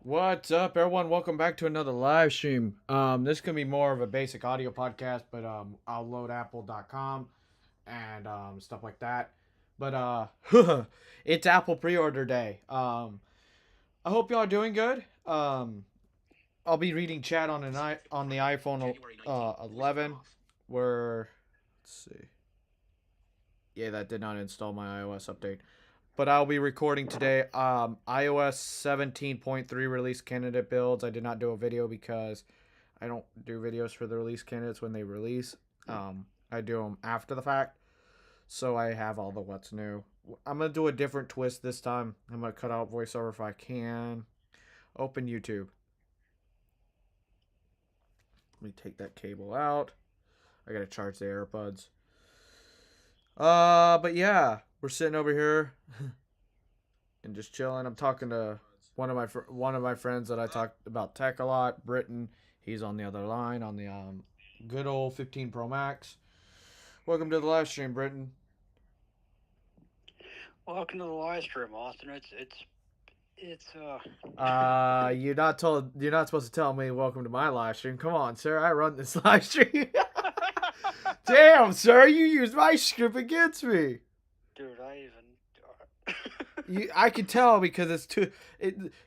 What's up, everyone? Welcome back to another live stream. This can be more of a basic audio podcast, but I'll load apple.com and stuff like that. But it's Apple pre-order day. I hope y'all are doing good. I'll be reading chat on on the iPhone 11. Where let's see. Yeah, that did not install my iOS update. But I'll be recording today iOS 17.3 release candidate builds. I did not do a video because I don't do videos for the release candidates when they release. I do them after the fact. So I have all the what's new. I'm going to do a different twist this time. I'm going to cut out voiceover if I can. Open YouTube. Let me take that cable out. I got to charge the AirPods. But yeah, we're sitting over here and just chilling. I'm talking to one of my friends that I talk about tech a lot, Britton. He's on the other line on the good old 15 Pro Max. Welcome to the live stream, Britton. Welcome to the live stream, Austin. It's You're not supposed to tell me welcome to my live stream. Come on, sir. I run this live stream. Damn, sir, you used my script against me. Dude, I can tell because it's too.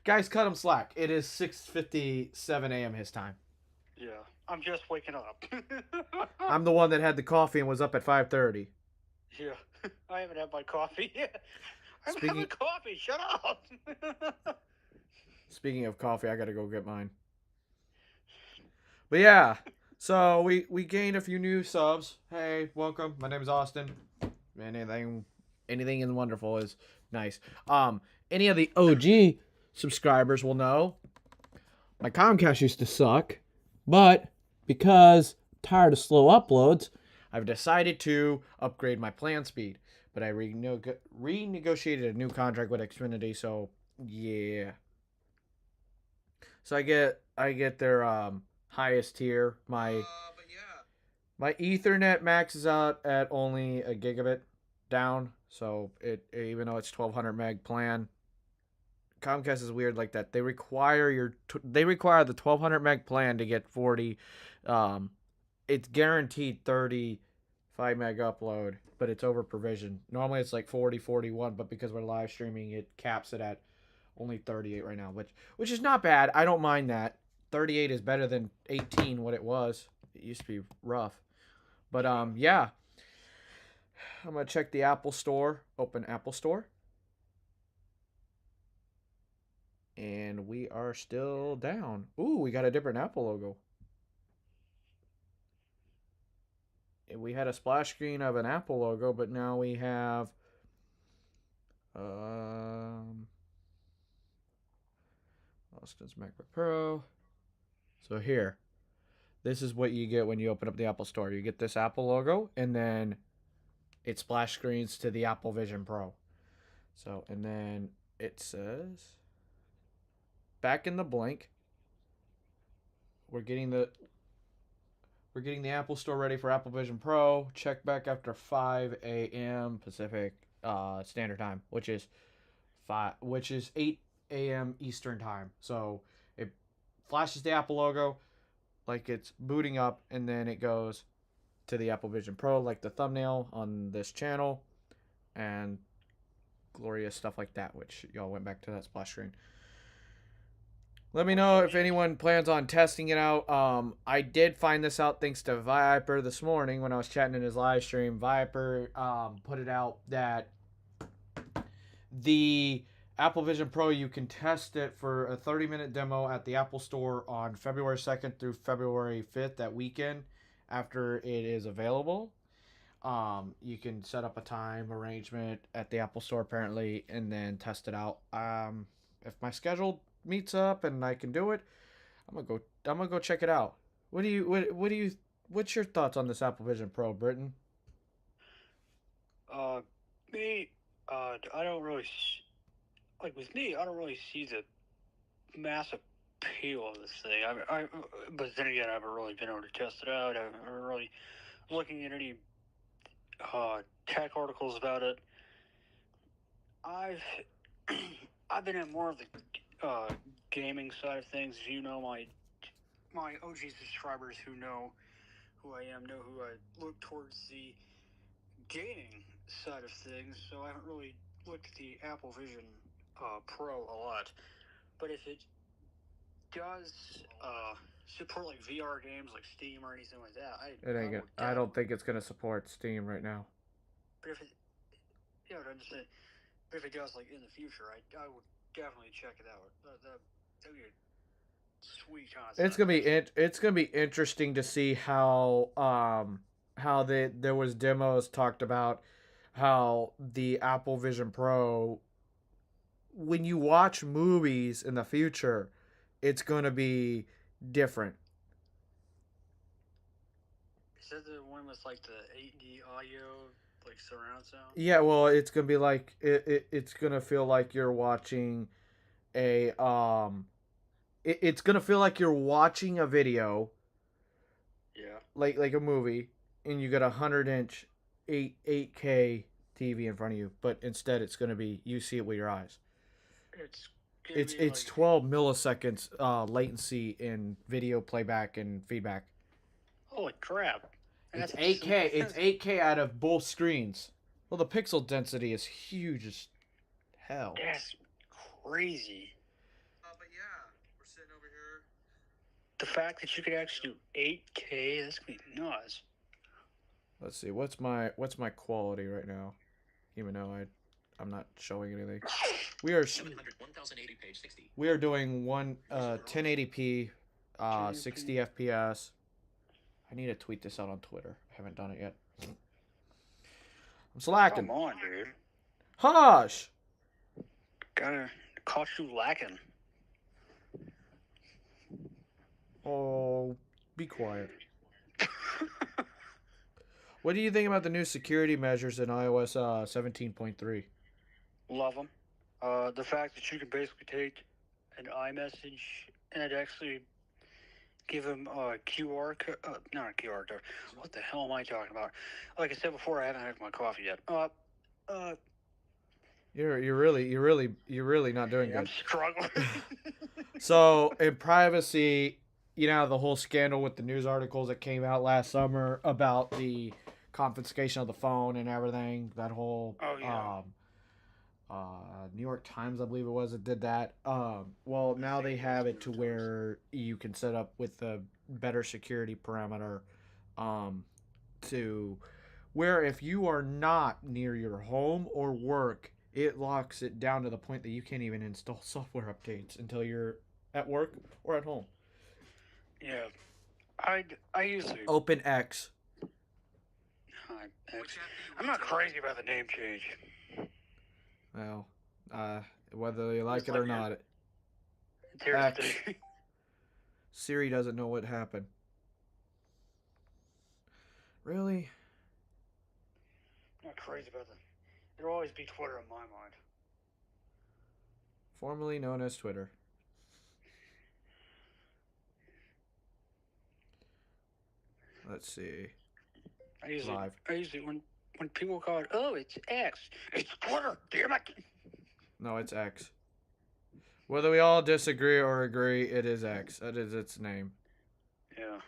Guys, cut him slack. It is 6:57 a.m. his time. yeah, I'm just waking up. I'm the one that had the coffee and was up at 5:30. Yeah, I haven't had my coffee yet. I'm having Speaking coffee. Shut up. speaking of coffee, I gotta go get mine. But yeah, so we gained a few new subs. Hey, welcome. My name is Austin. Anything in wonderful is nice. Any of the OG subscribers will know my Comcast used to suck, but because I'm tired of slow uploads, I've decided to upgrade my plan speed. But I renegotiated a new contract with Xfinity, so yeah. So I get their highest tier. My Ethernet maxes out at only a gigabit down, so it even though it's 1200 meg plan, Comcast is weird like that. They require the 1200 meg plan to get 40. Um, it's guaranteed 35 meg upload, but it's over provision. Normally it's like 40, 41, but because we're live streaming, it caps it at only 38 right now, which is not bad. I don't mind that. 38 is better than 18 what it was. It used to be rough. But yeah. I'm going to check the Apple Store. Open Apple Store. And we are still down. Ooh, we got a different Apple logo. We had a splash screen of an Apple logo, but now we have um Austin's MacBook Pro. So here, this is what you get when you open up the Apple Store. You get this Apple logo, and then it splash screens to the Apple Vision Pro. So, and then it says back in the blank. We're getting the we're getting the Apple Store ready for Apple Vision Pro. Check back after 5 a.m. Pacific Standard Time, which is 8 a.m. Eastern Time. So it flashes the Apple logo like it's booting up, and then it goes to the Apple Vision Pro, like the thumbnail on this channel, and glorious stuff like that. Which y'all went back to that splash screen. Let me know if anyone plans on testing it out. I did find this out thanks to Viper this morning when I was chatting in his live stream. Viper put it out that the Apple Vision Pro, you can test it for a 30-minute demo at the Apple Store on February 2nd through February 5th, that weekend after it is available. You can set up a time arrangement at the Apple Store apparently and then test it out. If my schedule meets up and I can do it, I'm gonna go check it out. What's your thoughts on this Apple Vision Pro, Britton? uh, me, I don't really like with me. I don't really see the massive appeal of this thing. But then again, I haven't really been able to test it out. I haven't really looking at any tech articles about it. I've I've been in more of the gaming side of things, my OG subscribers who know who I am know who I look towards the gaming side of things. So I haven't really looked at the Apple Vision Pro a lot. But if it does support like VR games like Steam or anything like that, I don't think it's gonna support Steam right now. But if it, yeah, I understand. But if it does like in the future, I would definitely check it out. That'd be a sweet concept. It's gonna be interesting to see how there was demos talked about how the Apple Vision Pro, when you watch movies in the future, it's gonna be different. Is that the one with like the 8D audio, like surround sound? Yeah, well, it's gonna be like it's gonna feel like you're watching a it's gonna feel like you're watching a video, Yeah. like a movie, and you got 100-inch 8K TV in front of you, but instead it's gonna be you see it with your eyes. It's 12 milliseconds latency in video playback and feedback. Holy crap! It's 8K. It's 8K out of both screens. Well, the pixel density is huge as hell. That's crazy. But yeah, we're sitting over here. The fact that you could actually do 8K, that's gonna be nuts. Let's see. What's my quality right now? Even though I'm not showing anything. We are 1080 page 60. We are doing 1080p 60 FPS. I need to tweet this out on Twitter. I haven't done it yet. I'm slacking. Come on, dude. Hush! Gotta caught you lacking. Oh, be quiet. What do you think about the new security measures in iOS 17.3? Love them. The fact that you can basically take an iMessage and actually give them a QR code. Not a QR code. What the hell am I talking about? Like I said before, I haven't had my coffee yet. You're really not doing I'm good. struggling. So in privacy, you know the whole scandal with the news articles that came out last summer about the confiscation of the phone and everything. That whole New York Times, I believe it was, that did that. Well, now they have it to where you can set up with a better security parameter, to where if you are not near your home or work, it locks it down to the point that you can't even install software updates until you're at work or at home. Yeah, I usually OpenX. I'm not crazy about the name change. Well, whether you like it or not, There's Siri doesn't know what happened. Really? I'm not crazy about them. There'll always be Twitter in my mind. Formerly known as Twitter. Let's see. I usually when people call it, oh, it's X. It's Twitter, damn it. No, it's X. Whether we all disagree or agree, it is X. That is its name. Yeah.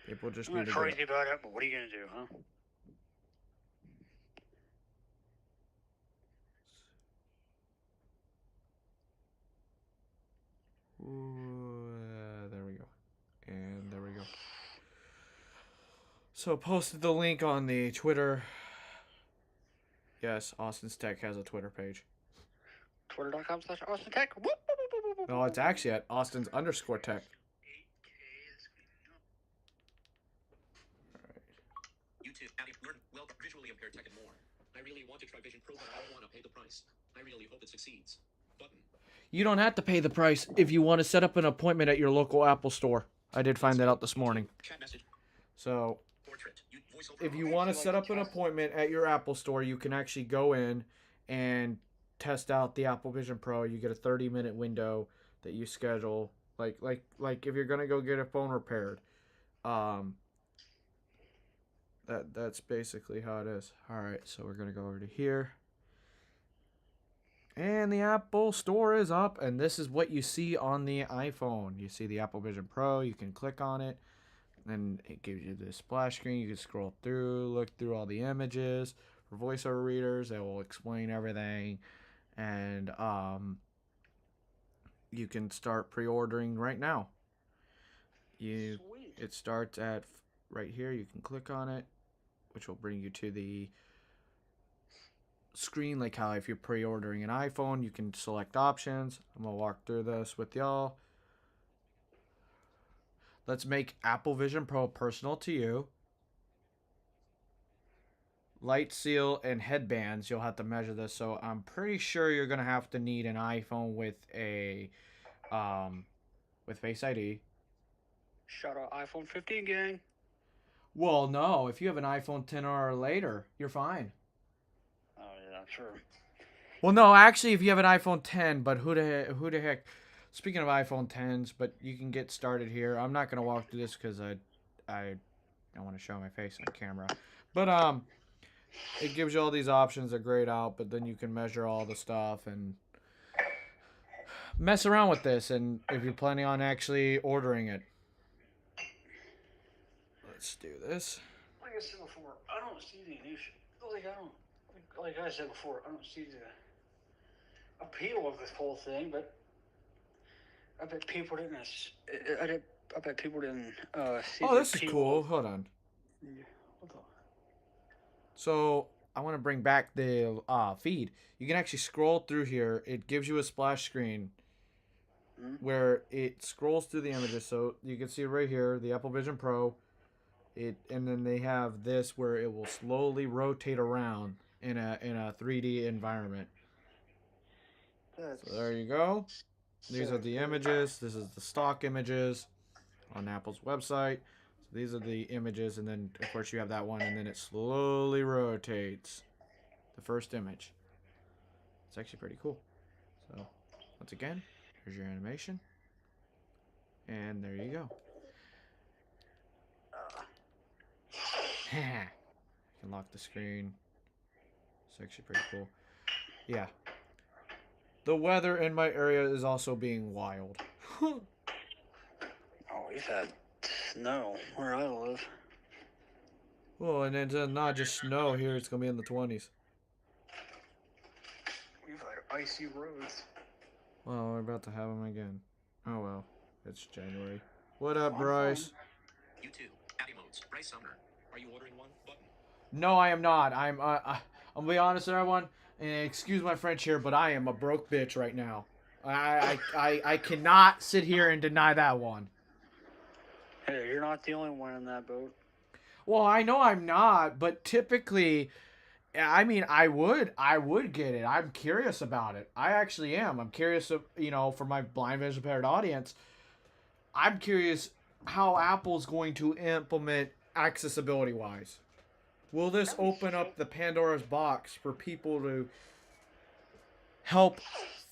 People just I'm need not to crazy about it, but what are you gonna do, huh? There we go. And there we go. So posted the link on the Twitter. Yes, Austin's Tech has a Twitter page. Twitter.com/AustinTech. No, it's actually at Austin's_Tech. YouTube, learn, well, visually impaired tech and more. I really want to try Vision Pro, but I don't want to pay the price. I really hope it succeeds. Button. You don't have to pay the price if you want to set up an appointment at your local Apple store. I did find that out this morning. Chat message. So, Portrait. if you want to set up an appointment at your Apple store, you can actually go in and test out the Apple Vision Pro. You get a 30-minute window that you schedule, like if you're gonna go get a phone repaired. That's basically how it is. All right, so we're gonna go over to here. And the Apple Store is up, and this is what you see on the iPhone. You see the Apple Vision Pro, you can click on it, and it gives you this splash screen. You can scroll through, look through all the images. For voiceover readers, it will explain everything, and you can start pre-ordering right now. Sweet. It starts at right here. You can click on it, which will bring you to the screen, like how if you're pre-ordering an iPhone, you can select options. I'm gonna walk through this with y'all. Let's make Apple Vision Pro personal to you. Light seal and headbands, you'll have to measure this. So I'm pretty sure you're gonna have to need an iPhone with a with Face ID. Shout out iPhone 15 gang. Well, no, if you have an iPhone 10 or later, you're fine. Oh yeah, sure. Well, no, actually, if you have an iPhone 10, but who the heck? Speaking of iPhone 10s, but you can get started here. I'm not gonna walk through this because I don't want to show my face on camera. But it gives you all these options. They're grayed out, but then you can measure all the stuff and mess around with this. And if you're planning on actually ordering it, let's do this. Like I said before, I don't see the issue. Like I said before, I don't see the appeal of this whole thing. But I bet people didn't. I bet people didn't see. Oh, the this is appeal cool. of- Hold on. Yeah, hold on. So I want to bring back the feed. You can actually scroll through here. It gives you a splash screen where it scrolls through the images. So you can see right here the Apple Vision Pro. And then they have this where it will slowly rotate around in a 3D environment. That's So there you go. These so are the cool. images. This is the stock images on Apple's website. So these are the images, and then of course you have that one, and then it slowly rotates the first image. It's actually pretty cool. So once again, here's your animation, and there you go. You can lock the screen. It's actually pretty cool. Yeah. The weather in my area is also being wild. Oh, we've had snow where I live. Well, and it's not just snow here, it's going to be in the 20s. We've had icy roads. Well, we're about to have them again. Oh, well. It's January. What up, I'm Bryce? YouTube, Abby Modes, Bryce Sumner. Are you ordering one? Button. No, I am not. I'm gonna be honest, everyone, and excuse my French here, but I am a broke bitch right now. I cannot sit here and deny that one. Hey, you're not the only one in that boat. Well, I know I'm not, but typically, I mean, I would get it. I'm curious about it. I actually am. I'm curious, for my blind vision impaired audience. I'm curious how Apple's going to implement accessibility wise. Will this open up the Pandora's box for people to help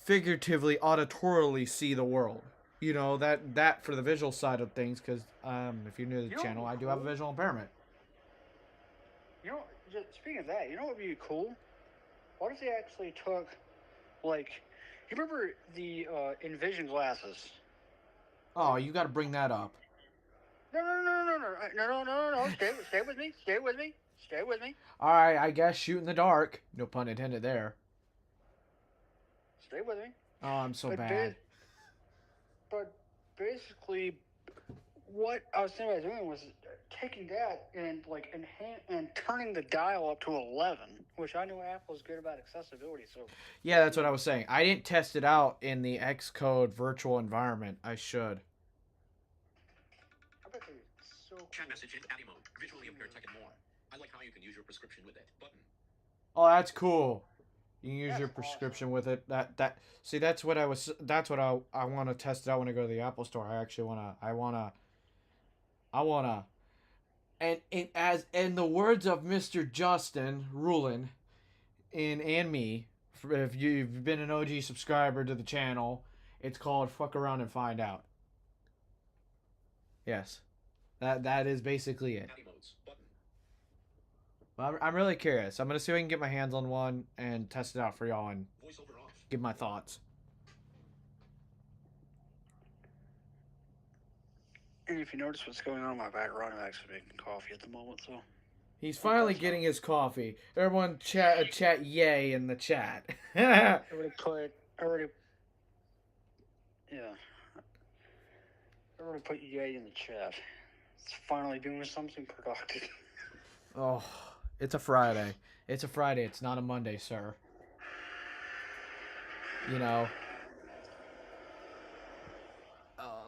figuratively, auditorily see the world? You know, that for the visual side of things, because if you're new to the channel, I do have a visual impairment. You know, speaking of that, you know what would be cool? What if they actually took, like, you remember the Envision glasses? Oh, you got to bring that up. No. Stay with me. Stay with me. Stay with me. All right, I guess shoot in the dark. No pun intended there. Stay with me. Oh, I'm so But bad. But basically, what I was thinking about doing was taking that and and turning the dial up to 11, which I know Apple's good about accessibility. So Yeah, that's what I was saying. I didn't test it out in the Xcode virtual environment. I should. I bet they're so Chat cool. message in Abby Mode, visually impaired tech and more. I like how you can use your prescription with it. Button. Oh, that's cool. You can use That's your prescription with it. See, that's what I want to test it out when I go to the Apple Store. I actually wanna. And as in the words of Mr. Justin Rulin, and me, if you've been an OG subscriber to the channel, it's called "Fuck Around and Find Out." Yes, that is basically it. Abby Modes. Button. I'm really curious. I'm gonna see if I can get my hands on one and test it out for y'all. And Voiceover off. give my thoughts. And if you notice what's going on in my background, I'm actually making coffee at the moment, so. He's finally getting his coffee. Everyone chat yay in the chat. Yeah. I already put yay in the chat. It's finally doing something productive. Oh, it's a Friday. It's a Friday. It's not a Monday, sir. You know.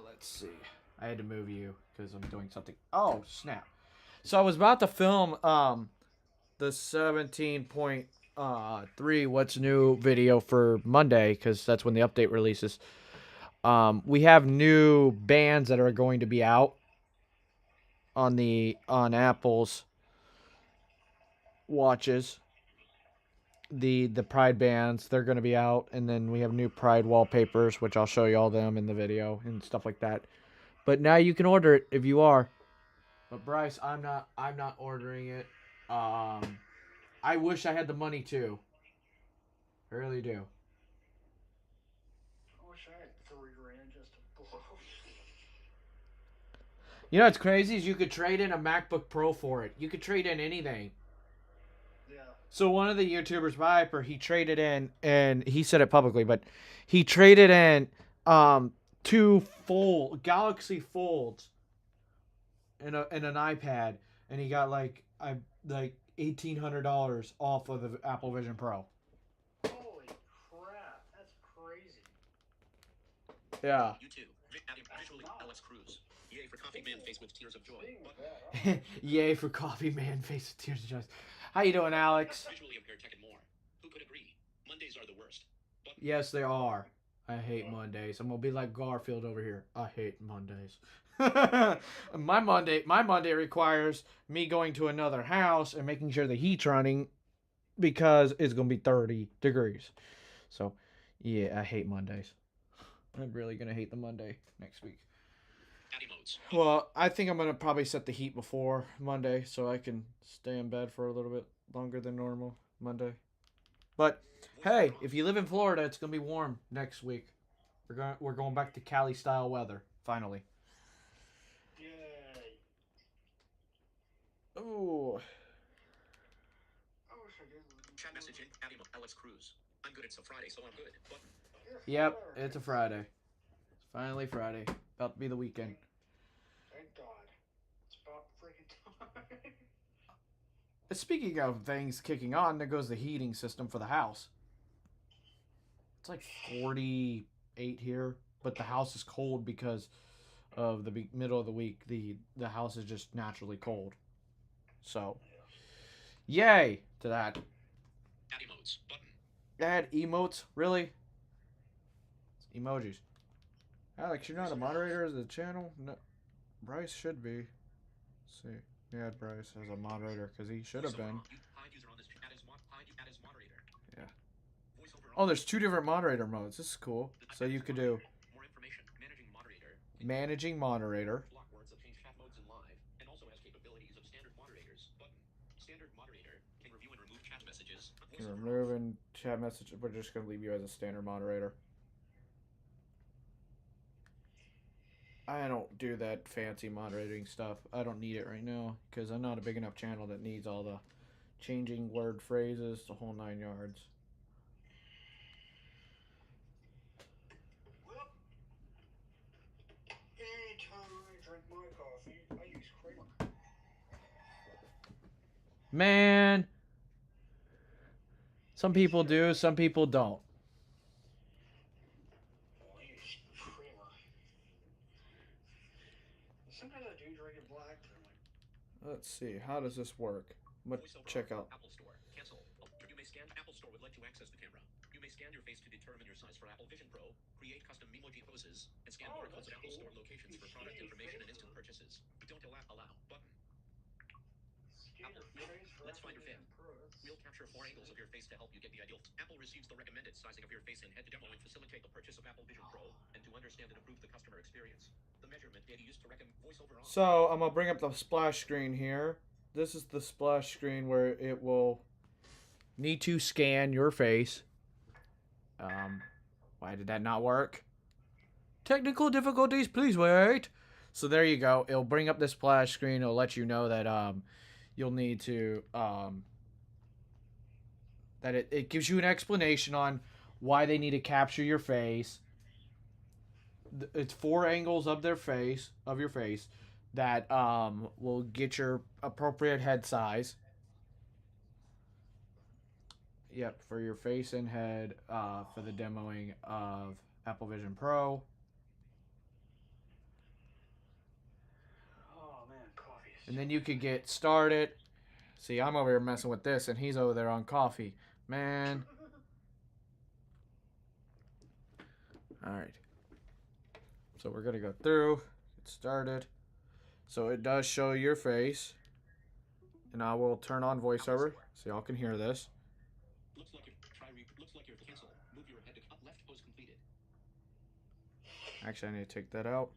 Let's see. I had to move you because I'm doing something. Oh, snap. So I was about to film the 17.3 What's New video for Monday because that's when the update releases. We have new bands that are going to be out on Apple's watches. The Pride bands, they're going to be out, and then we have new Pride wallpapers, which I'll show you all them in the video and stuff like that. But now you can order it if you are. But Bryce, I'm not ordering it. I wish I had the money too. I really do. I wish I had $3,000 just to blow. You know what's crazy is you could trade in a MacBook Pro for it. You could trade in anything. Yeah. So one of the YouTubers, Viper, he traded in, and he said it publicly, but he traded in 2 full Galaxy Folds and an iPad, and he got like $1,800 off of the Apple Vision Pro. Holy crap, that's crazy. Yeah. YouTube. Visually, Alex Cruz. Yay for Coffee Man face with tears of joy. Yay for Coffee Man face with tears of joy. How you doing, Alex? Visually impaired Tekken more. Who could agree? Mondays are the worst. But Yes, they are. I hate Mondays. I'm gonna be like Garfield over here. I hate Mondays. my Monday requires me going to another house and making sure the heat's running because it's gonna be 30 degrees. So, yeah, I hate Mondays. I'm really gonna hate the Monday next week. Addy modes. Well, I think I'm gonna probably set the heat before Monday so I can stay in bed for a little bit longer than normal Monday. But hey, if you live in Florida, it's gonna be warm next week. We're going back to Cali style weather finally. Yay. Ooh. I wish I did. Chat message in Addy mode. Alex Cruz. I'm good. It's a Friday, so I'm good. But Yep, it's a Friday. It's finally Friday. About to be the weekend. Thank God. It's about freaking time. Speaking of things kicking on, there goes the heating system for the house. It's like 48 here, but the house is cold because of the middle of the week. The house is just naturally cold. So, yay to that. Addy modes. Button. Add emotes? Really? It's emojis. Alex, you're not a moderator of the channel? No. Bryce should be. Let's see. Yeah, Bryce as a moderator because he should have been. Hide user on this chat as add as moderator. Yeah. Voiceover Oh, there's 2 different moderator modes. This is cool. So you could do more information. Managing moderator. managing moderator. Block words that change chat modes in live, and also has capabilities of standard moderators. Button. Standard moderator can review and remove chat messages. Can remove and chat message. We're just gonna leave you as a standard moderator. I don't do that fancy moderating stuff. I don't need it right now because I'm not a big enough channel that needs all the changing word phrases, the whole 9 yards. Well, anytime I drink my coffee, I use creamer. Man, some people do, some people don't. Oh, I use creamer. Sometimes I do drink it black, but I'm like, Let's see. How does this work? Let's Voiceover check on. out. Apple Store. Cancel. You may scan. Apple Store would let you access the camera. You may scan your face to determine your size for Apple Vision Pro, create custom emoji poses, and scan Oh, barcodes that's at Apple cool. Store locations You for product scan your information and face instant for- purchases. Don't allow button. scan your face for Let's find your Apple fan. Vision Pro. That's We'll capture 4 angles of your face to help you get the ideal. Apple receives the recommended sizing of your face and head to demo and facilitate the purchase of Apple Vision Pro, and to understand and improve the customer experience. The measurement data used to recommend voiceover on. So I'm gonna bring up the splash screen here. This is the splash screen where it will need to scan your face. Why did that not work? Technical difficulties, please wait. So there you go. It'll bring up this splash screen. It'll let you know that you'll need to that it gives you an explanation on why they need to capture your face. It's 4 angles of your face that will get your appropriate head size. Yep, for your face and head for the demoing of Apple Vision Pro. Oh man, coffee. And then you could get started. See, I'm over here messing with this, and he's over there on coffee. Man. Alright. So we're going to go through, get started. So it does show your face. And I will turn on voiceover so y'all can hear this. Looks like you're cancel. Move your head to up left pose completed. Actually, I need to take that out.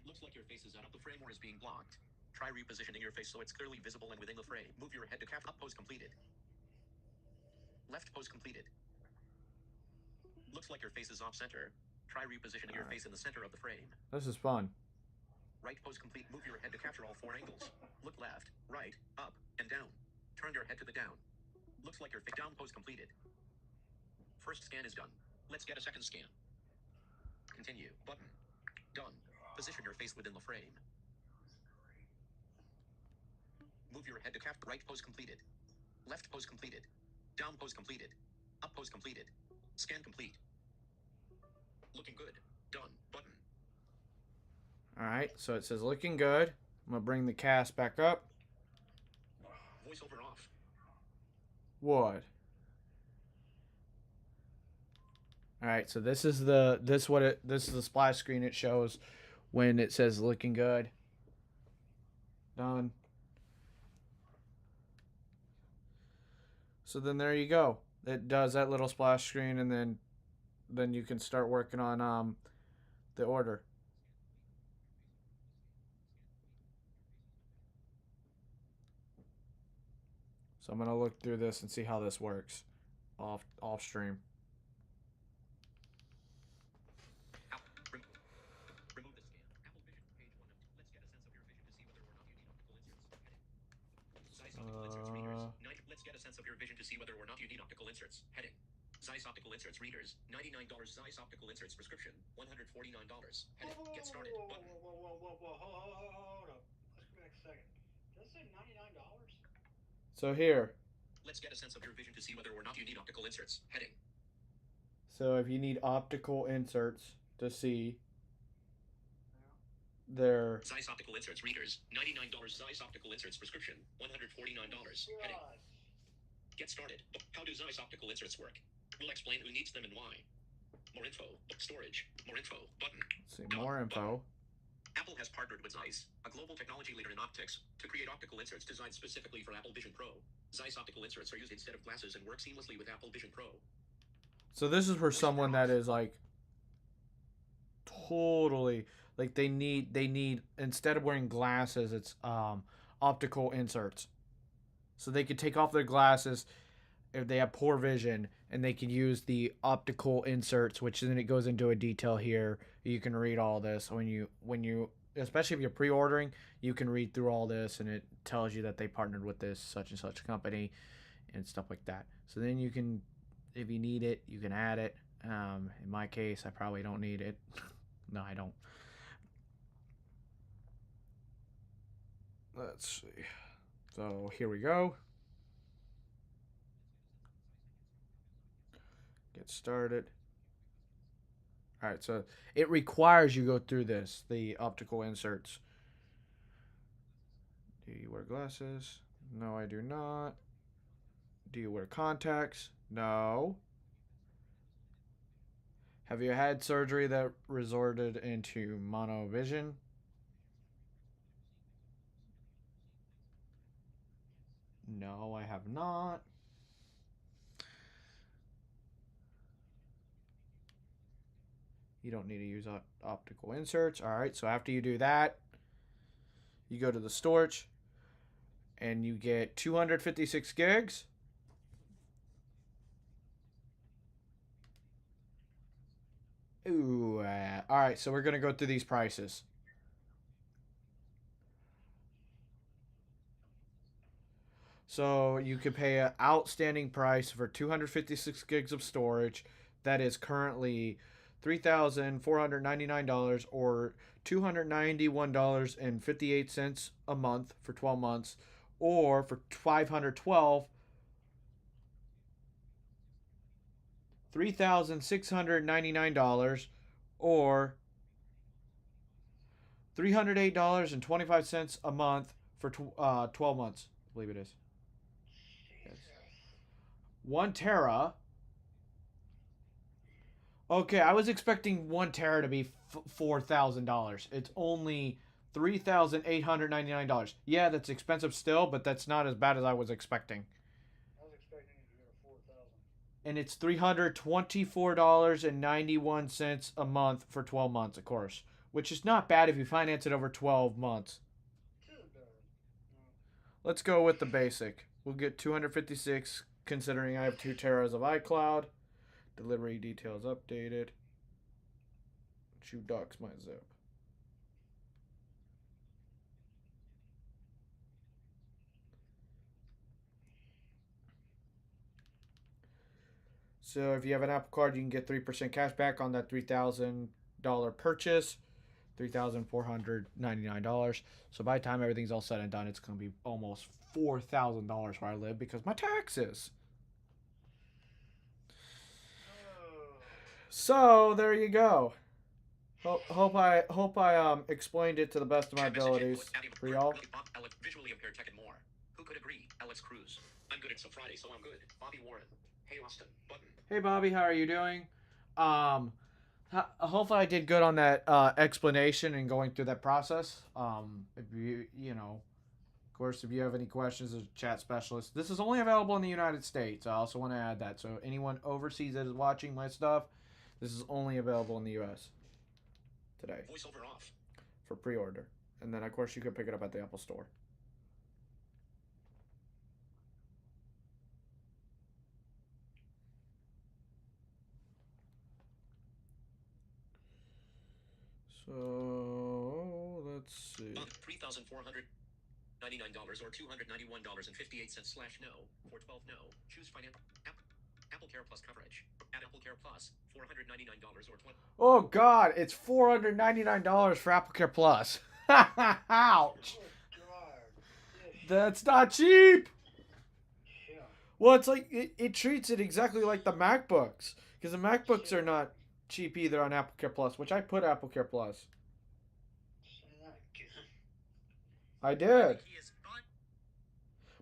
Looks like your face is out of the frame or is being blocked. Try repositioning your face so it's clearly visible and within the frame. Move your head to cap up pose completed. Left pose completed. Looks like your face is off center. Try repositioning your face in the center of the frame. This is fun. Right pose complete. Move your head to capture all 4 angles. Look left, right, up, and down. Turn your head to the down. Looks like your down pose completed. First scan is done. Let's get a second scan. Continue. Button. Done. Position your face within the frame. Move your head to cap. Right pose completed. Left pose completed. Down pose completed. Up pose completed. Scan complete. Looking good. Done. Button. Alright, so it says looking good. I'm going to bring the cast back up. Voiceover off. What? Alright, so this is the splash screen it shows when it says looking good. Done. So then there you go. It does that little splash screen, and then you can start working on the order. So I'm gonna look through this and see how this works off stream. Remove the scan. Apple Vision page 1 of 2. Let's get a sense of your vision to see whether or not you need optical inserts. Zeiss optical inserts readers. Let's get a sense of your vision to see whether or not you need optical inserts. Heading. Zeiss optical inserts readers. $99. Zeiss optical inserts prescription. $149. Heading. Get started. Button. Whoa, hold up. Let's go back a second. Did I say $99? So here. Let's get a sense of your vision to see whether or not you need optical inserts. Heading. So if you need optical inserts to see their Zeiss optical inserts readers. $99. Zeiss optical inserts prescription. $149. Heading. Get started. How do Zeiss optical inserts work? We'll explain who needs them and why. More info. Storage. More info. Button. let's see more info. Apple has partnered with Zeiss, a global technology leader in optics, to create optical inserts designed specifically for Apple Vision Pro. Zeiss optical inserts are used instead of glasses and work seamlessly with Apple Vision Pro. So this is for someone that is like totally like they need instead of wearing glasses, it's optical inserts. So they could take off their glasses if they have poor vision, and they can use the optical inserts, which then it goes into a detail here. You can read all this when you especially if you're pre-ordering, you can read through all this, and it tells you that they partnered with this such and such company and stuff like that. So then you can, if you need it, you can add it. In my case, I probably don't need it. No, I don't. Let's see. So here we go. Get started. All right, so it requires you go through this, the optical inserts. Do you wear glasses? No, I do not. Do you wear contacts? No. Have you had surgery that resorted into monovision? No, I have not. You don't need to use optical inserts. All right, so after you do that, you go to the storage and you get 256 gigs. Ooh, all right, so we're gonna go through these prices. So you could pay an outstanding price for 256 gigs of storage. That is currently $3,499 or $291.58 a month for 12 months, or for 512, $3,699 or $308.25 a month for 12 months. I believe it is. Yes. 1 tera. Okay, I was expecting 1 tera to be $4,000. It's only $3,899. Yeah, that's expensive still, but that's not as bad as I was expecting. I was expecting it to go to 4,000. And it's $324.91 a month for 12 months, of course, which is not bad if you finance it over 12 months. It is better. Let's go with the basic. We'll get 256, considering I have 2 teras of iCloud. Delivery details updated. Shoe docs my zip. So if you have an Apple Card, you can get 3% cash back on that $3,000 purchase. $3,499. So by the time everything's all said and done, it's going to be almost $4,000 where I live because my taxes. So there you go. Hope I explained it to the best of my abilities for y'all. Visually impaired tech and more. Who could agree? Alex Cruz. I'm good. It's a Friday, so I'm good. Bobby Warren. Hey Austin. Button. Hey Bobby, how are you doing? Hopefully I did good on that explanation and going through that process. If you know, of course, if you have any questions as a chat specialist, this is only available in the United States. I also want to add that. So anyone overseas that is watching my stuff, this is only available in the U.S. today. Voiceover off. For pre-order. And then, of course, you can pick it up at the Apple Store. So, let's see. $3,499 or $291.58/no for 12 no. Choose finance. Apple Care Plus coverage. At Apple Care Plus, $499 or 20. Oh, God. It's $499 for Apple Care Plus. Ouch. That's not cheap. Yeah. Well, it's like it treats it exactly like the MacBooks, because the MacBooks are not cheap either on Apple Care Plus, which I put Apple Care Plus. Say that again. I did. He is gone.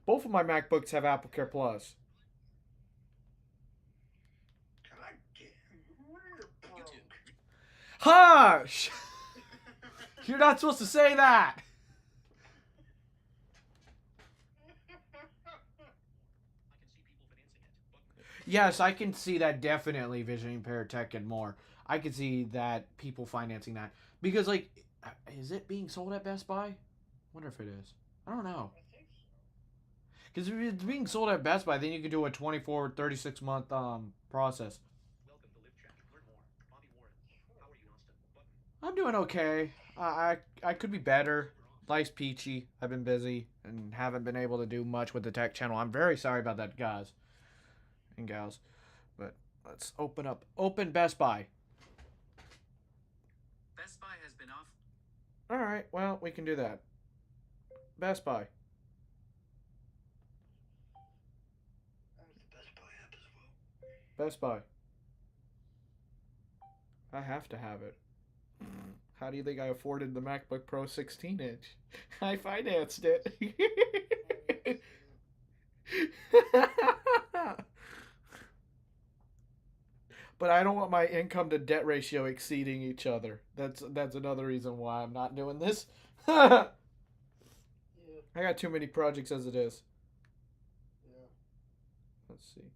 Both of my MacBooks have Apple Care Plus. God damn. We're broke. YouTube. Hush! You're not supposed to say that. Yes, I can see that definitely, vision impaired tech and more. I can see that people financing that because, like, is it being sold at Best Buy? Wonder if it is. I don't know. I think so. Because if it's being sold at Best Buy, then you could do a 24, 36 month process. Welcome to Live Chat. Learn more. Bobby Warren. How are you, Austin? Button. I'm doing okay. I could be better. Life's peachy. I've been busy and haven't been able to do much with the tech channel. I'm very sorry about that, guys and gals. But let's open Best Buy. Best Buy has been off. All right, well, we can do that. Best Buy. That was the Best Buy app as well. Best Buy. I have to have it. How do you think I afforded the MacBook Pro 16-inch? I financed it. But I don't want my income to debt ratio exceeding each other. That's another reason why I'm not doing this. I Yeah. got too many projects as it is. Yeah. Let's see.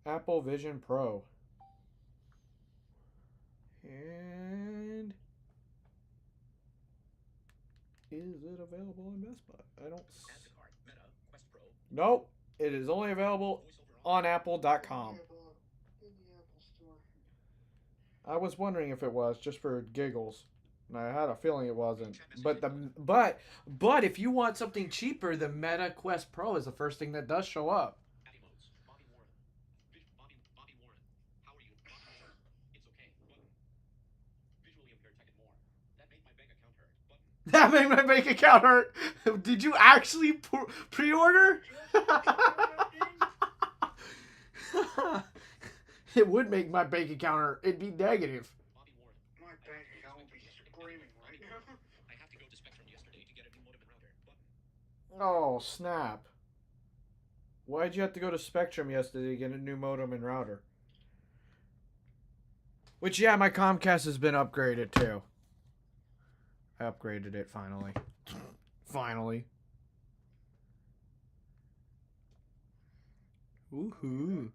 Apple Vision Pro. And is it available on Best Buy? I don't. Add to cart. Meta. Quest Pro. Nope. It is only available Voiceover off. on Apple.com. In the Apple Store. I was wondering if it was just for giggles, and I had a feeling it wasn't. But but if you want something cheaper, the Meta Quest Pro is the first thing that does show up. Abby modes. Bobby Warren. Bobby Warren. How are you? Bobby Warren. It's okay. Button. Visually impaired tech and more. That made my bank account hurt. Button. That made my bank account hurt. Did you actually pre-order? It would make my bank account hurt. It'd be negative. Bobby Warren. My bank account will be screaming right now. I have to go to Spectrum yesterday to get a new modem and router. Button. Oh, snap. Why'd you have to go to Spectrum yesterday to get a new modem and router? Which, yeah, my Comcast has been upgraded too. I upgraded it finally. Finally. Woohoo.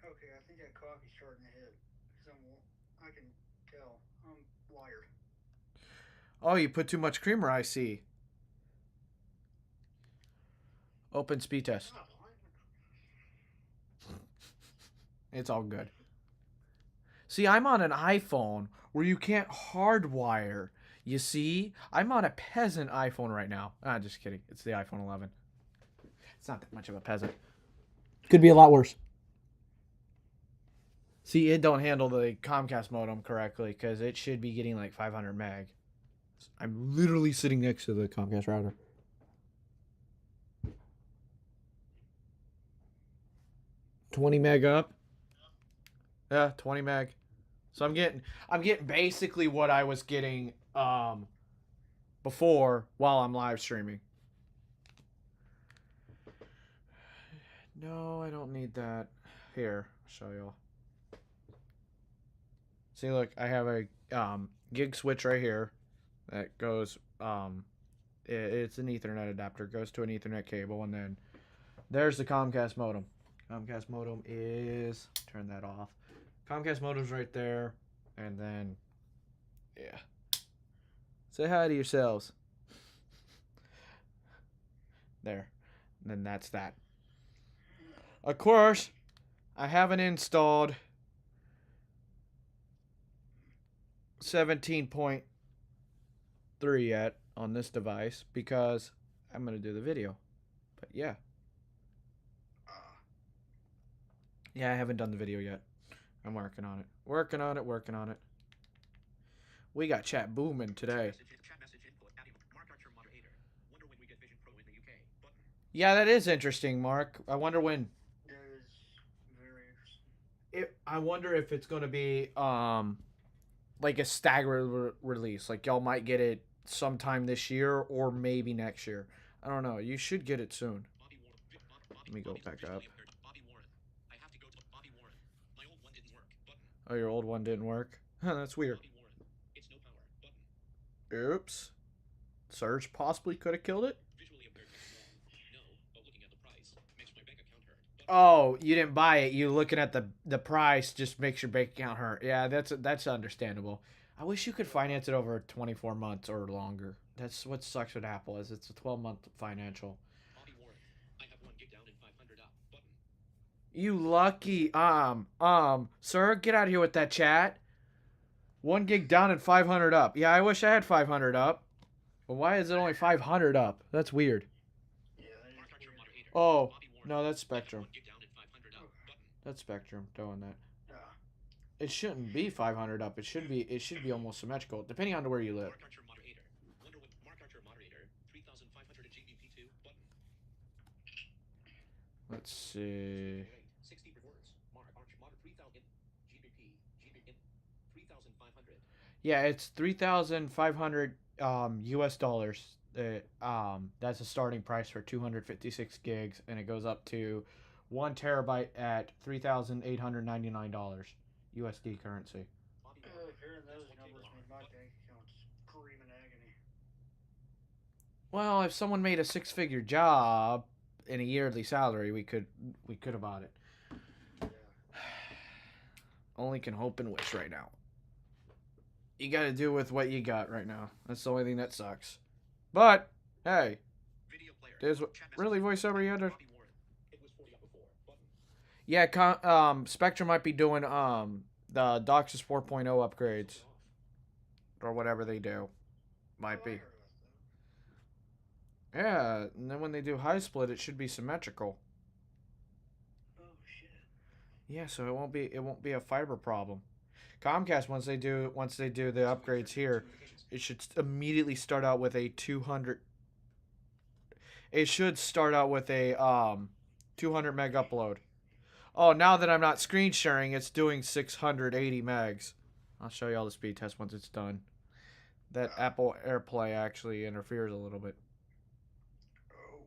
Okay, I think that coffee's starting to hit. I can tell. I'm wired. Oh, you put too much creamer, I see. Open speed test. It's all good. See, I'm on an iPhone where you can't hardwire. You see? I'm on a peasant iPhone right now. Ah, just kidding. It's the iPhone 11. It's not that much of a peasant. Could be a lot worse. See, it don't handle the Comcast modem correctly because it should be getting like 500 meg. I'm literally sitting next to the Comcast router. $20 meg up. Yeah, 20 meg. So I'm getting basically what I was getting before while I'm live streaming. No, I don't need that. Here, I'll show y'all. See, look, I have a gig switch right here that goes it's an Ethernet adapter, goes to an Ethernet cable, and then there's the Comcast modem. Comcast modem is, turn that off. Comcast modem's right there, and then yeah. Say hi to yourselves. There. And then that's that. Of course, I haven't installed 17.3 yet on this device because I'm going to do the video. But yeah. Yeah, I haven't done the video yet. I'm working on it. Working on it. We got chat booming today. Chat message input. Abby, Mark Archer moderator. Wonder when we get Vision Pro in the UK. Button. Yeah, that is interesting, Mark. I wonder when. That is very interesting. I wonder if it's going to be like a staggered release. Like y'all might get it sometime this year or maybe next year. I don't know. You should get it soon. Bobby Warren. Let me go back up. Bobby Warren. I have to go to Bobby Warren. My old one didn't work. Button. Oh, your old one didn't work? Huh, that's weird. Bobby Warren. It's no power. Button. Oops. Surge possibly could have killed it? Visually impaired text more. No, but looking at the price makes my bank account hurt. Button. Oh, you didn't buy it. You looking at the price just makes your bank account hurt. Yeah, that's understandable. I wish you could finance it over 24 months or longer. That's what sucks with Apple is it's a 12-month financial. Bobby Warren. I have 1 gig down and 500 up. Button. You lucky sir, get out of here with that chat. 1 gig down and 500 up. Yeah, I wish I had 500 up. But why is it only 500 up? That's weird. Yeah, that Mark is Archer weird. moderator. Oh, Bobby Warren. no, that's I have Spectrum. 1 gig down and 500 up. Button. That's Spectrum doing that. Yeah. It shouldn't be 500 up. It should be almost symmetrical, depending on where you live. Mark Archer moderator. Wonder when Mark Archer moderator. 3,500 GBP2. Button. Let's see. 60 rewards. Mark Archer mod 3,000 GBP. 3,500. Yeah, it's 3,500 US dollars. That's a starting price for 256 gigs, and it goes up to 1 terabyte at $3,899 USD currency. Bobby Warren. Hearing those numbers made my bank account scream in agony. Well, if someone made a 6-figure job in a yearly salary, we could have bought it. Yeah. Only can hope and wish right now. You got to do with what you got right now. That's the only thing that sucks. But hey, Video player. there's Chat message. really voiceover you under. Bobby Warren. It was 40 up before. Button. Yeah, Spectrum might be doing The DOCSIS 4.0 upgrades or whatever they do might be. Yeah, and then when they do high split, it should be symmetrical. Oh shit. Yeah, so it won't be a fiber problem. Comcast once they do the upgrades here, it should immediately start out with a 200. It should start out with a 200 meg upload. Oh, now that I'm not screen sharing, it's doing 680 megs. I'll show you all the speed test once it's done. That Apple AirPlay actually interferes a little bit. Oh.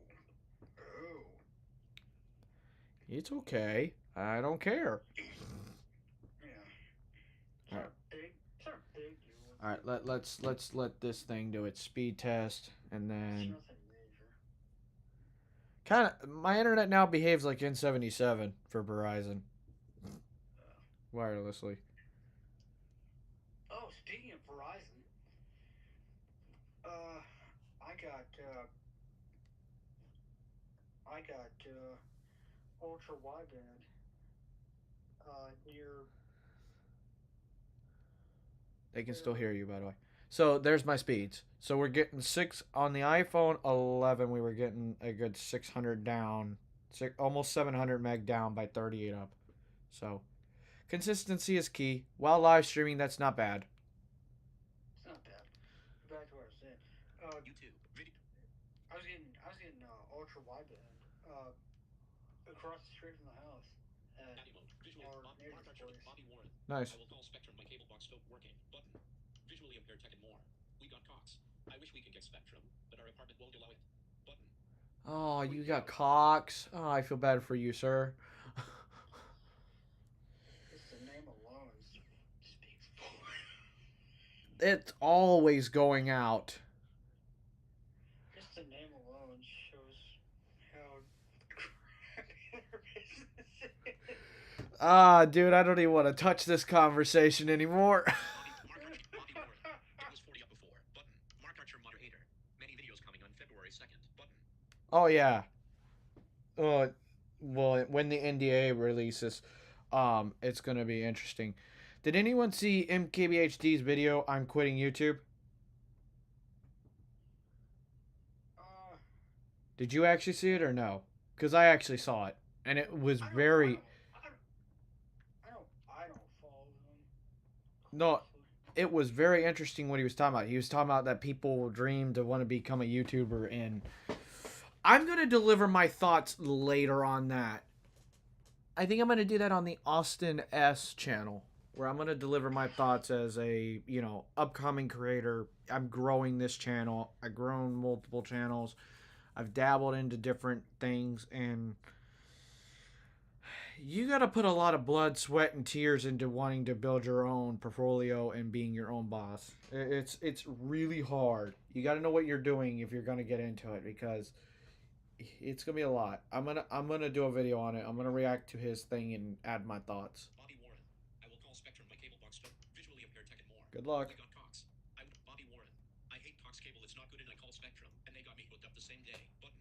It's okay. I don't care. Yeah. Alright. It's not big deal. All right, let's let this thing do its speed test, and It's then nothing major. kind of my internet now behaves like N77 for Verizon wirelessly. Oh, speaking of Verizon, I got ultra wideband near. They can still hear you, by the way. So there's my speeds. So we're getting 6 on the iPhone 11. We were getting a good 600 down, almost 700 meg down by 38 up. So consistency is key. While live streaming, that's not bad. It's not bad. Back to what I was saying. YouTube. Video. I was getting ultra wideband across the street from the house at Audio mode. Visual. our Mark neighbor's Archer with place. Bobby Warren. Nice. I will call Spectrum. My cable box stopped working. Button. Visually impaired tech and more. We got Cox. I wish we could get Spectrum, but our apartment won't allow it. Button. Oh, you got Cox. Oh, I feel bad for you, sir. Just the name alone speaks for it. It's always going out. Just the name alone shows how crappy their business is. Ah, dude, I don't even want to touch this conversation anymore. Bobby Warren. It was 40 up before. Button. Mark Archer moderator. Many videos coming on February 2nd. Button. Oh yeah. Well, when the NDA releases, it's gonna be interesting. Did anyone see MKBHD's video? I'm quitting YouTube. Did you actually see it or no? Because I actually saw it, and it was very. I don't follow them. No, it was very interesting what he was talking about. He was talking about that people dream to want to become a YouTuber, and I'm going to deliver my thoughts later on that. I think I'm going to do that on the Austin S channel, where I'm going to deliver my thoughts as a, upcoming creator. I'm growing this channel. I've grown multiple channels. I've dabbled into different things, and you got to put a lot of blood, sweat, and tears into wanting to build your own portfolio and being your own boss. It's really hard. You got to know what you're doing if you're going to get into it, because it's going to be a lot. I'm gonna do a video on it. I'm going to react to his thing and add my thoughts. Bobby Warren. I will call Spectrum. My cable box stopped. Visually impaired tech and more. Good luck. We got Cox. Bobby Warren. I hate Cox cable. It's not good, and I called Spectrum, and they got me hooked up the same day. Button.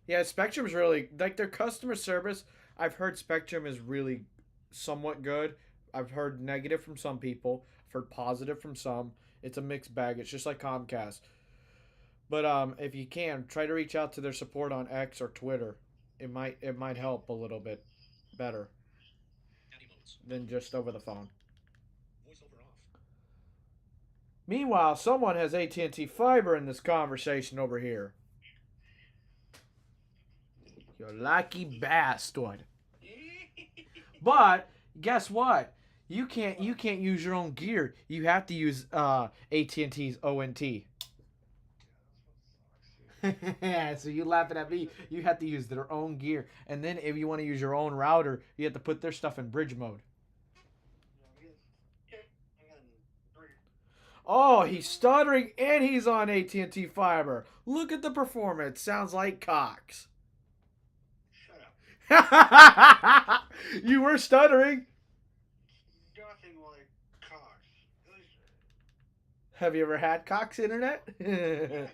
Yeah, Spectrum's really, like, their customer service. I've heard Spectrum is really somewhat good. I've heard negative from some people. I've heard positive from some. It's a mixed bag. It's just like Comcast. But if you can, try to reach out to their support on X or Twitter. It might help a little bit better Daddy modes. than just over the phone. Voiceover off. Meanwhile, someone has AT&T fiber in this conversation over here. You lucky bastard. But guess what? You can't use your own gear. You have to use AT&T's ONT. So you laughing at me? You have to use their own gear, and then if you want to use your own router, you have to put their stuff in bridge mode. Oh, he's stuttering and he's on AT&T fiber. Look at the performance. Sounds like Cox. Shut up. You were stuttering. Nothing like Cox. Have you ever had Cox internet? Yeah, terrible.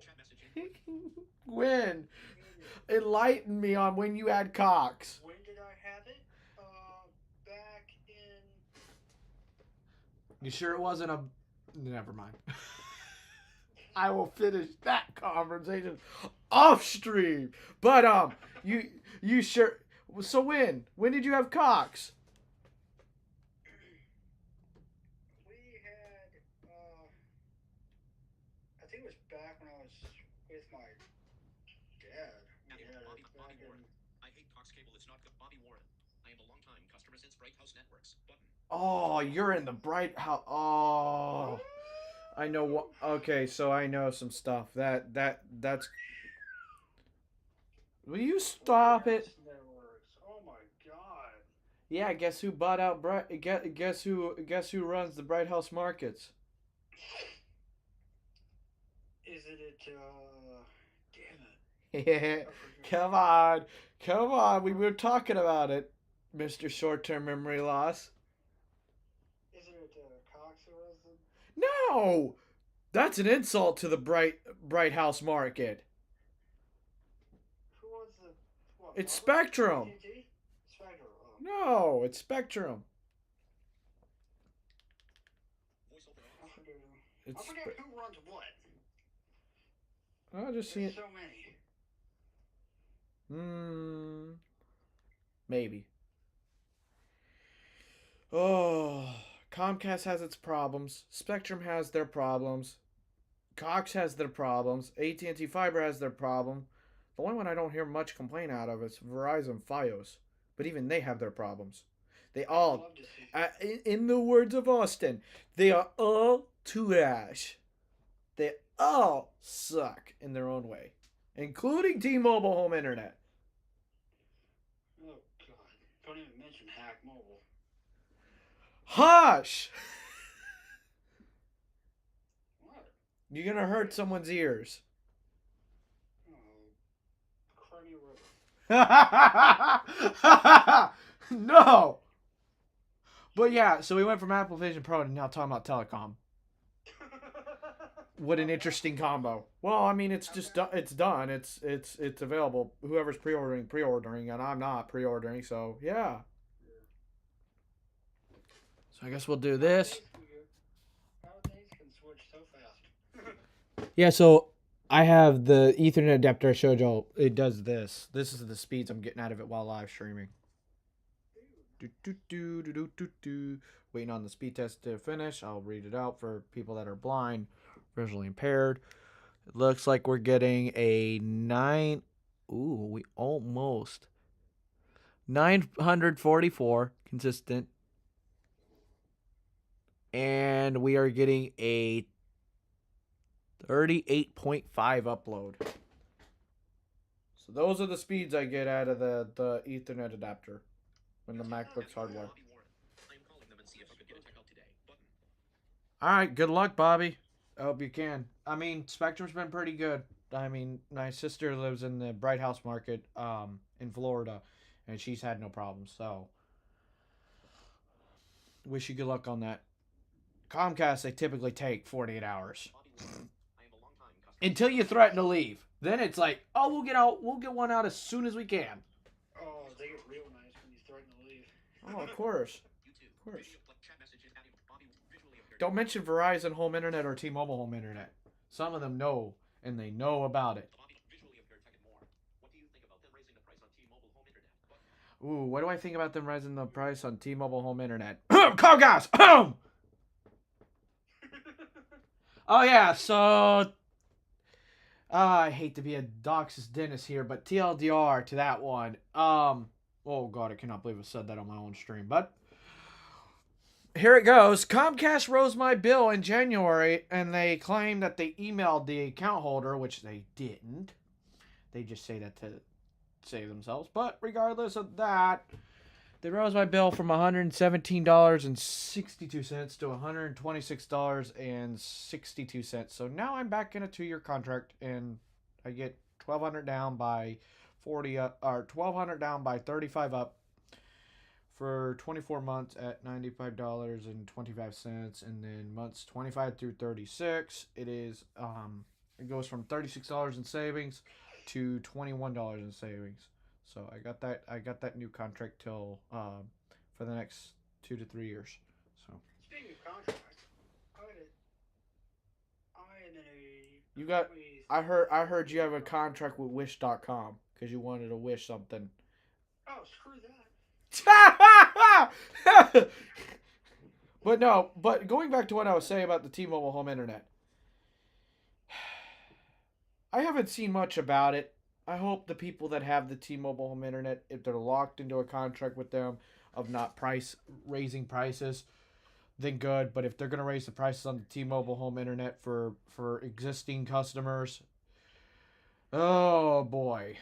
Chat messaging. When? Enlighten me on when you had Cox. When did I have it? Back You sure it wasn't a? Never mind. I will finish that conversation off stream. But you sure? So when did you have Cox? We had, I think it was back when I was with my dad. We had Bobby, it Bobby back in. Warren. I hate Cox Cable. It's not good. Bobby Warren. I am a long-time customer since Bright House Networks. Button. Oh, you're in the Bright House. Oh, I know what. Okay, so I know some stuff. That's. Will you stop it? Networks. Oh my god. Yeah, guess who bought out Bright? Guess who runs the Bright House Markets? Is it damn Yeah, it. come on. We were talking about it, Mister Short-Term Memory Loss. Isn't it Cox who was the... No, that's an insult to the Bright House Market. Who was the... What, It's Barbara? Spectrum. AT&T? Spectrum. Oh. No, it's Spectrum. Voiceover I on. forget, It's. I forget who runs what. I'll just see There's it. so many. Maybe. Oh, Comcast has its problems. Spectrum has their problems. Cox has their problems. AT&T Fiber has their problem. The only one I don't hear much complaint out of is Verizon Fios. But even they have their problems. They I'd all, love to see. in the words of Austin, they are all trash. They all suck in their own way, including T-Mobile Home Internet. Oh god. Don't even mention Hack Mobile. Hush! What? You're gonna hurt someone's ears. Oh, Crummy River. No! But yeah, so we went from Apple Vision Pro to now talking about telecom. What an interesting combo. Well, I mean, it's just it's done. It's available. Whoever's pre-ordering, and I'm not pre-ordering. So yeah. So I guess we'll do this. Nowadays can switch so fast. Yeah. So I have the Ethernet adapter I showed y'all. It does this. This is the speeds I'm getting out of it while live streaming. Waiting on the speed test to finish. I'll read it out for people that are blind, visually impaired. It looks like we're getting a 9. Ooh, we almost 944 consistent. And we are getting a 38.5 upload. So those are the speeds I get out of the Ethernet adapter when the MacBook's hardware. Bobby Warren. I am calling them and see if I could get a tech out today. Button. All right, good luck, Bobby. I hope you can. I mean, Spectrum's been pretty good. I mean, my sister lives in the Bright House Market in Florida, and she's had no problems. So, wish you good luck on that. Comcast, they typically take 48 hours. Bobby Warren. I am a long-time customer. Until you threaten to leave. Then it's like, oh, we'll get one out as soon as we can. Oh, they get real nice when you threaten to leave. Oh, of course. YouTube. Of course. Video, chat messages, adding Bobby visually impaired. Don't mention Verizon Home Internet or T-Mobile Home Internet. Some of them know, and they know about it. Bobby visually impaired tech and more. What do you think about them raising the price on T-Mobile home internet? Button. Ooh, what do I think about them raising the price on T-Mobile Home Internet? Comcast! Oh, yeah, so... I hate to be a doxist dentist here, but TLDR to that one. Oh, God, I cannot believe I said that on my own stream, but... Here it goes. Comcast rose my bill in January, and they claim that they emailed the account holder, which they didn't. They just say that to save themselves. But regardless of that, they rose my bill from $117.62 to $126.62. So now I'm back in a 2-year contract, and I get $1,200 down by 40 up, or $1,200 down by 35 up for 24 months at $95.25, and then months 25 through 36, it goes from $36 in savings to $21 in savings. So I got that new contract till for the next 2 to 3 years. So Speaking of contracts, in a. You got. probably I heard you have a contract with Wish.com because you wanted to wish something. Oh, screw that. But no, but going back to what I was saying about the T-Mobile home internet. I haven't seen much about it. I hope the people that have the T-Mobile home internet, if they're locked into a contract with them of not raising prices, then good. But if they're gonna raise the prices on the T-Mobile home internet for existing customers, oh boy,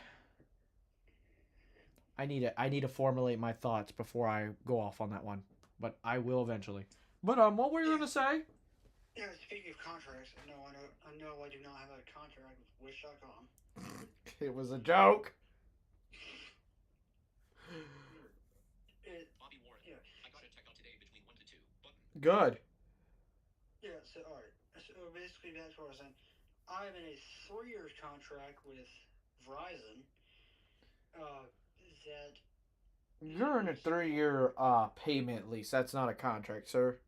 I need to formulate my thoughts before I go off on that one. But I will eventually. But what were you gonna say? Yeah, speaking of contracts, I know I do not have a contract with Wish.com. It was a joke. Bobby Warren. Yeah. I got a tech out today between 1 to 2. Button. Good. Yeah, so alright. So basically that's what I was saying. I'm in a 3-year contract with Verizon. That You're in a 3-year payment lease. That's not a contract, sir.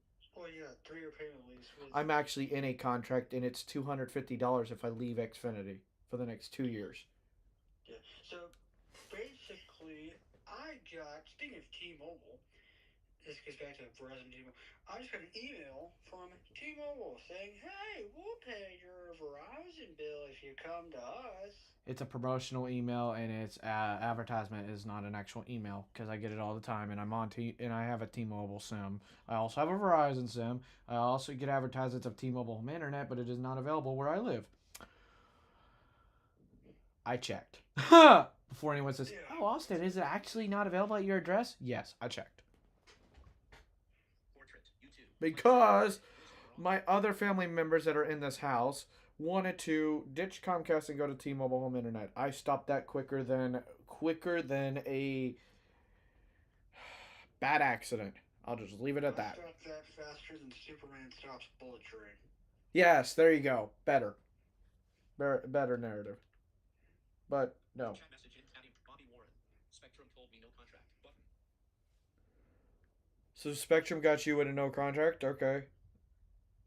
yeah, 3-year payment lease with I'm actually in a contract, and it's $250 if I leave Xfinity for the next 2 years. Yeah. So basically speaking of T-Mobile, this gets back to Verizon T-Mobile. I just got an email from T-Mobile saying, "Hey, we'll pay your Verizon bill if you come to us." It's a promotional email, and its advertisement is not an actual email because I get it all the time, and and I have a T-Mobile SIM. I also have a Verizon SIM. I also get advertisements of T-Mobile home internet, but it is not available where I live. I checked before anyone says, "Oh, Austin, is it actually not available at your address?" Yes, I checked. Portrait. YouTube. Because my other family members that are in this house wanted to ditch Comcast and go to T-Mobile home internet. I stopped that quicker than a bad accident. I'll just leave it at that. Stopped that faster than Superman stops Bullet Train. Yes, there you go. Better narrative. But no. Chat message in adding Bobby Warren. Spectrum told me no contract. Button. So Spectrum got you in a no contract? Okay.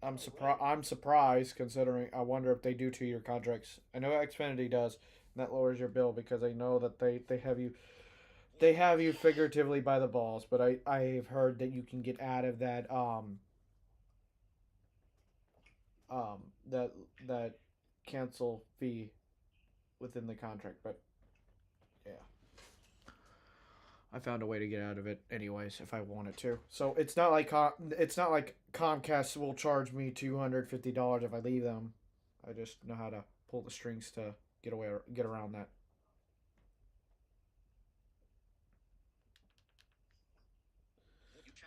I'm surprised considering I wonder if they do 2-year contracts. I know Xfinity does, and that lowers your bill because I know that they have you figuratively by the balls, but I've heard that you can get out of that that cancel fee within the contract, but yeah. I found a way to get out of it anyways if I wanted to. So it's not like Comcast will charge me $250 if I leave them. I just know how to pull the strings to get around that.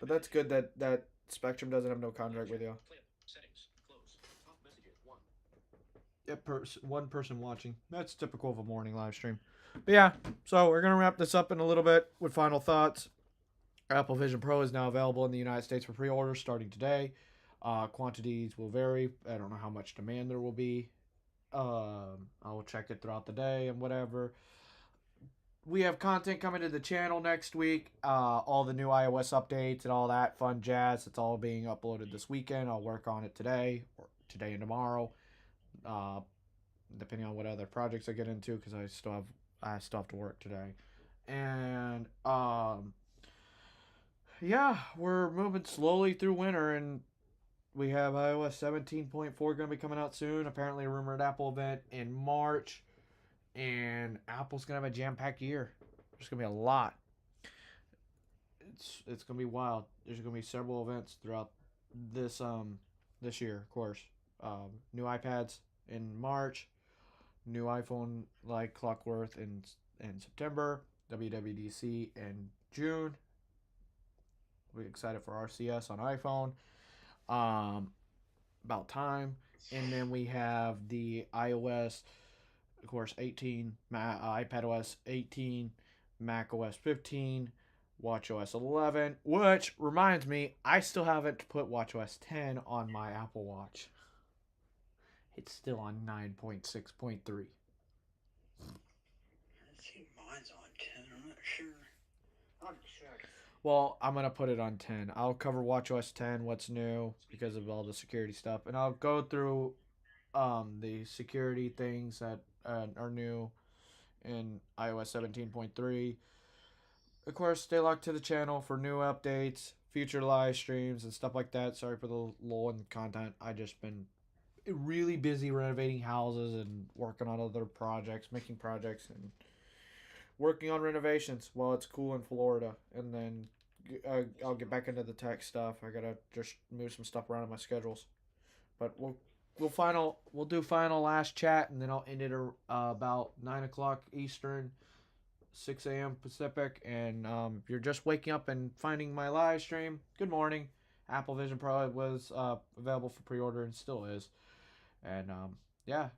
But that's good that Spectrum doesn't have no contract with you. Settings. Close. Top messages. 1. Yeah, one person watching. That's typical of a morning live stream. But yeah, so we're gonna wrap this up in a little bit with final thoughts. Apple Vision Pro is now available in the United States for pre-order starting today. Quantities will vary. I don't know how much demand there will be. I will check it throughout the day and whatever. We have content coming to the channel next week. All the new iOS updates and all that fun jazz. It's all being uploaded this weekend. I'll work on it today and tomorrow, depending on what other projects I get into because I still have to work today. And yeah, we're moving slowly through winter, and we have iOS 17.4 going to be coming out soon. Apparently a rumored Apple event in March. And Apple's going to have a jam-packed year. There's going to be a lot. It's going to be wild. There's going to be several events throughout this year, of course. New iPads in March. New iPhone like clockwork in September. WWDC in June. We're excited for RCS on iPhone. About time. And then we have the iOS, of course, 18, iPadOS 18, macOS 15, watchOS 11, which reminds me, I still haven't put watchOS 10 on my Apple Watch. It's still on 9.6.3. I think mine's on 10. I'm not sure. I'll check. Well, I'm going to put it on 10. I'll cover watchOS 10, what's new, because of all the security stuff. And I'll go through the security things that are new in iOS 17.3. Of course, stay locked to the channel for new updates, future live streams, and stuff like that. Sorry for the lull in content. I just been really busy renovating houses and working on other projects, making projects, and working on renovations while it's cool in Florida. And then I'll get back into the tech stuff. I gotta just move some stuff around in my schedules. But we'll do final last chat, and then I'll end it about 9 o'clock Eastern, 6 a.m. Pacific. And if you're just waking up and finding my live stream, good morning. Apple Vision Pro was available for pre-order and still is. And yeah,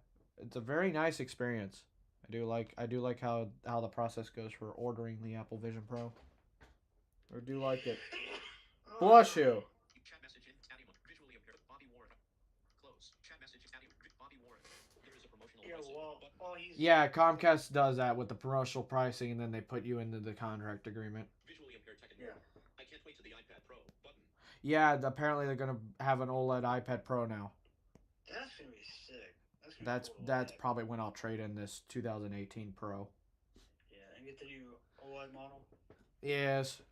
it's a very nice experience. I do like how the process goes for ordering the Apple Vision Pro. I do like it. Bless you. Chat message in Tabby visually impaired Bobby Warren. Close. Chat message Tabby Bobby Warren. There is a promotional Yeah, pricing well, button. Yeah, Comcast does that with the promotional pricing, and then they put you into the contract agreement. Visually impaired tech and Yeah. more. I can't wait to the iPad Pro button. Yeah, apparently they're gonna have an OLED iPad Pro now. That's gonna be sick. That's gonna That's be cool to that's look at. probably when I'll trade in this 2018 Pro. Yeah, and get the new OLED model. Yes,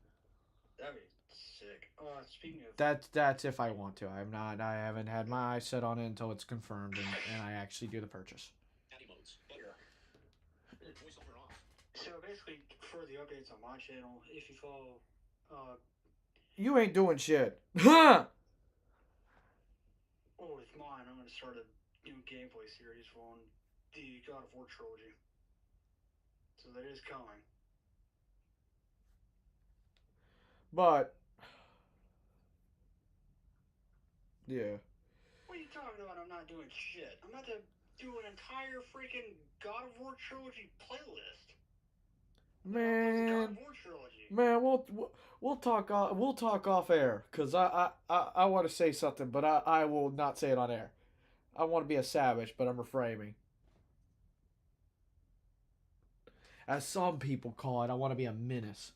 That'd be sick. Speaking of that's if I want to. I haven't had my eyes set on it until it's confirmed and I actually do the purchase. Addy modes. Button. yeah. Voiceover off. So basically, for the updates on my channel, if you follow, You ain't doing shit. Huh? with mine, I'm gonna start a new gameplay series on the God of War trilogy. So that is coming. But yeah. What are you talking about? I'm not doing shit. I'm about to do an entire freaking God of War trilogy playlist. God Man, of War trilogy. man, we'll talk off air, cause I want to say something, but I will not say it on air. I want to be a savage, but I'm refraining. As some people call it, I want to be a menace.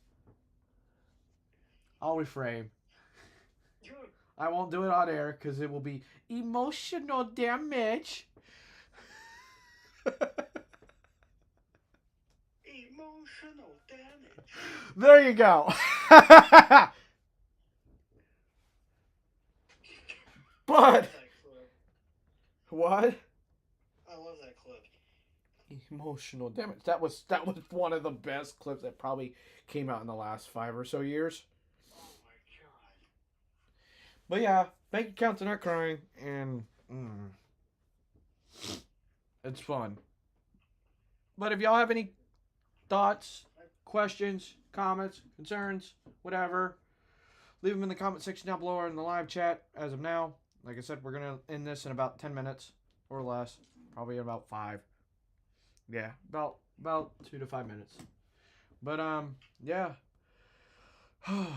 I'll refrain. Dude, I won't do it on air because it will be emotional damage. emotional damage. There you go. But That clip. what? I love that clip. Emotional damage. That was one of the best clips that probably came out in the last 5 or so years. Oh my god. But yeah, bank accounts are not crying, and it's fun. But if y'all have any thoughts, questions, comments, concerns, whatever, leave them in the comment section down below or in the live chat as of now. Like I said, we're going to end this in about 10 minutes or less. Probably in about 5. Yeah, about 2 to 5 minutes. But, yeah.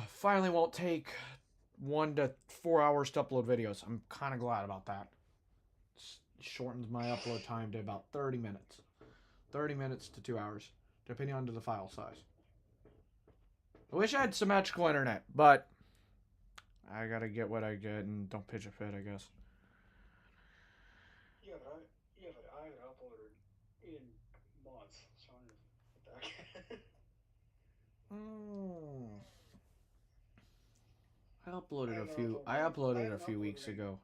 Finally won't take 1 to 4 hours to upload videos. I'm kind of glad about that. Shortens my upload time to about 30 minutes. 30 minutes to 2 hours, depending on the file size. I wish I had symmetrical internet, but I gotta get what I get and don't pitch a fit, I guess. Yeah, but I haven't uploaded in months, so I'm gonna get back. I uploaded a few weeks ago.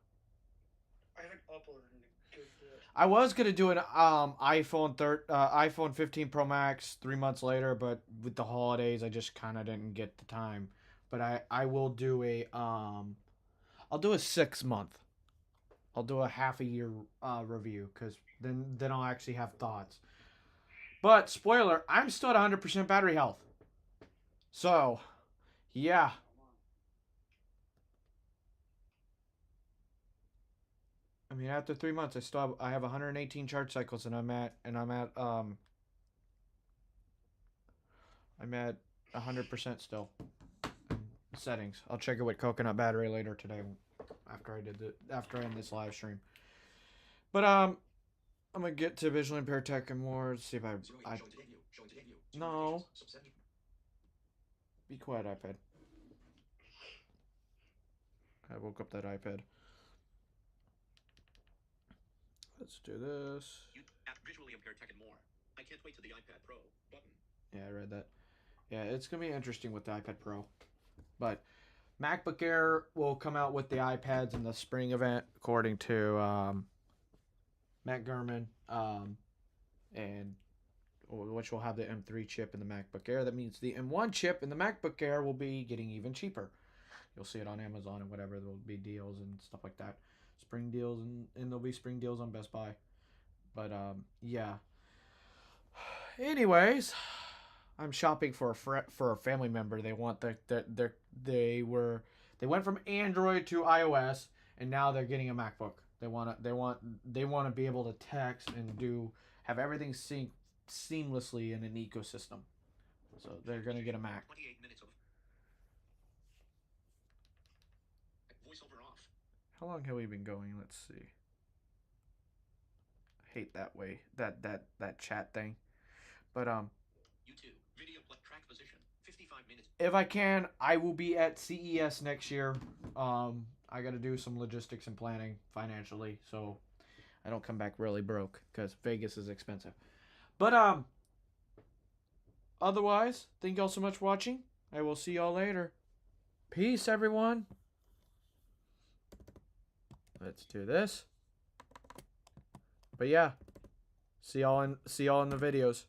I haven't uploaded in a good bit. I was gonna do an iPhone 15 Pro Max 3 months later, but with the holidays, I just kind of didn't get the time. But I will do I'll do a 6 month. I'll do a half a year review, because then I'll actually have thoughts. But spoiler, I'm still at 100% battery health. So, yeah. I mean, after 3 months, I have 118 charge cycles, and I'm at 100% still. Settings. I'll check it with coconut battery later today after I end this live stream. But I'm gonna get to visually impaired tech and more. See if I no. Be quiet, iPad. I woke up that iPad. let's do this. Visually impaired tech and more. I can't wait to the iPad Pro button. Yeah, I read that. Yeah, it's gonna be interesting with the iPad Pro, but MacBook Air will come out with the iPads in the spring event, according to Matt Gurman, and which will have the M3 chip in the MacBook Air. That means the M1 chip in the MacBook Air will be getting even cheaper. You'll see it on Amazon and whatever. There'll be deals and stuff like that. Spring deals, and there'll be spring deals on Best Buy. But yeah. Anyways, I'm shopping for a family member. They want they went from Android to iOS, and now they're getting a MacBook. They want to be able to text and have everything sync seamlessly in an ecosystem. So they're gonna get a Mac. 28 minutes of voiceover off. How long have we been going? Let's see. I hate that way that chat thing, but YouTube video track position 55 minutes. if I can, I will be at CES next year. I got to do some logistics and planning financially, so I don't come back really broke because Vegas is expensive. But otherwise, thank y'all so much for watching. I will see y'all later. Peace, everyone. Let's do this. But yeah, see y'all in the videos.